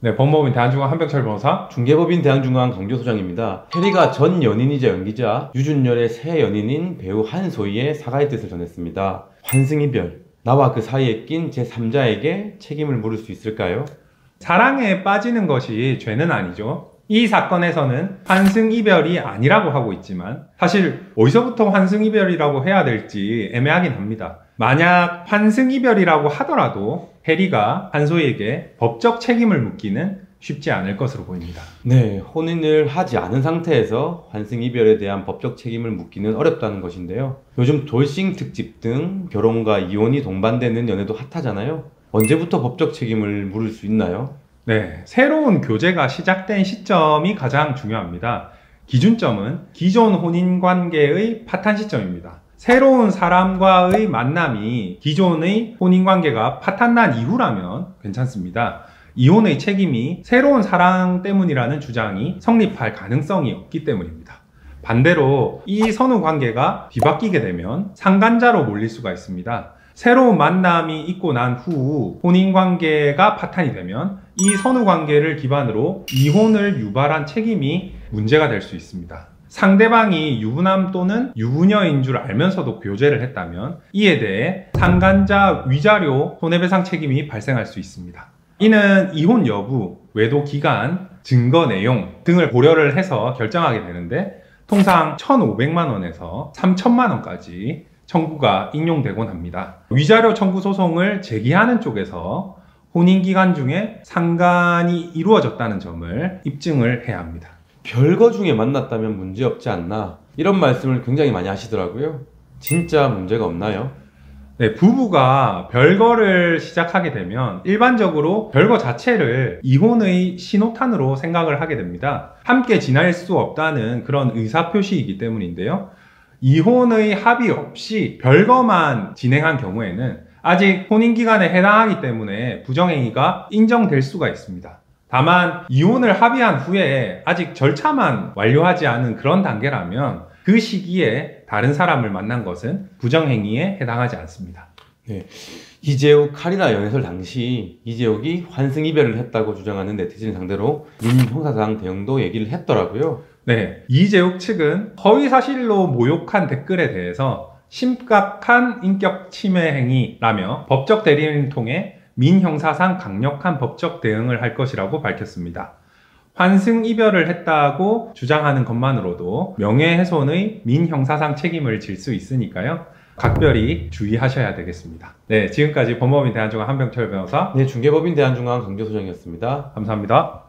네, 법무법인 대한중앙 한병철 변호사. 중개법인 대한중앙 강조소장입니다. 해리가 전 연인이자 연기자 유준열의 새 연인인 배우 한소희의 사과의 뜻을 전했습니다. 환승이별, 나와 그 사이에 낀 제3자에게 책임을 물을 수 있을까요? 사랑에 빠지는 것이 죄는 아니죠. 이 사건에서는 환승이별이 아니라고 하고 있지만 사실 어디서부터 환승이별이라고 해야 될지 애매하긴 합니다. 만약 환승이별이라고 하더라도 해리가 한소희에게 법적 책임을 묻기는 쉽지 않을 것으로 보입니다. 네, 혼인을 하지 않은 상태에서 환승이별에 대한 법적 책임을 묻기는 어렵다는 것인데요. 요즘 돌싱 특집 등 결혼과 이혼이 동반되는 연애도 핫하잖아요. 언제부터 법적 책임을 물을 수 있나요? 네, 새로운 교제가 시작된 시점이 가장 중요합니다. 기준점은 기존 혼인관계의 파탄 시점입니다. 새로운 사람과의 만남이 기존의 혼인관계가 파탄난 이후라면 괜찮습니다. 이혼의 책임이 새로운 사랑 때문이라는 주장이 성립할 가능성이 없기 때문입니다. 반대로 이 선후 관계가 뒤바뀌게 되면 상간자로 몰릴 수가 있습니다. 새로운 만남이 있고 난 후 혼인관계가 파탄이 되면 이 선후관계를 기반으로 이혼을 유발한 책임이 문제가 될 수 있습니다. 상대방이 유부남 또는 유부녀인 줄 알면서도 교제를 했다면 이에 대해 상간자 위자료 손해배상 책임이 발생할 수 있습니다. 이는 이혼 여부, 외도 기간, 증거 내용 등을 고려를 해서 결정하게 되는데 통상 1,500만 원에서 3,000만 원까지 청구가 인용되곤 합니다. 위자료 청구 소송을 제기하는 쪽에서 혼인기간 중에 상간이 이루어졌다는 점을 입증을 해야 합니다. 별거 중에 만났다면 문제없지 않나, 이런 말씀을 굉장히 많이 하시더라고요. 진짜 문제가 없나요? 네, 부부가 별거를 시작하게 되면 일반적으로 별거 자체를 이혼의 신호탄으로 생각을 하게 됩니다. 함께 지낼 수 없다는 그런 의사표시이기 때문인데요. 이혼의 합의 없이 별거만 진행한 경우에는 아직 혼인기간에 해당하기 때문에 부정행위가 인정될 수가 있습니다. 다만 이혼을 합의한 후에 아직 절차만 완료하지 않은 그런 단계라면 그 시기에 다른 사람을 만난 것은 부정행위에 해당하지 않습니다. 네, 이재욱 카리나 연애설 당시 이재욱이 환승이별을 했다고 주장하는 네티즌 상대로 민형사상 대응도 얘기를 했더라고요. 네, 이재욱 측은 허위사실로 모욕한 댓글에 대해서 심각한 인격 침해 행위라며 법적 대리인을 통해 민형사상 강력한 법적 대응을 할 것이라고 밝혔습니다. 환승이별을 했다고 주장하는 것만으로도 명예훼손의 민형사상 책임을 질 수 있으니까요. 각별히 주의하셔야 되겠습니다. 네, 지금까지 법무법인 대한중앙 한병철 변호사, 네, 중개법인 대한중앙 강조소장이었습니다. 감사합니다.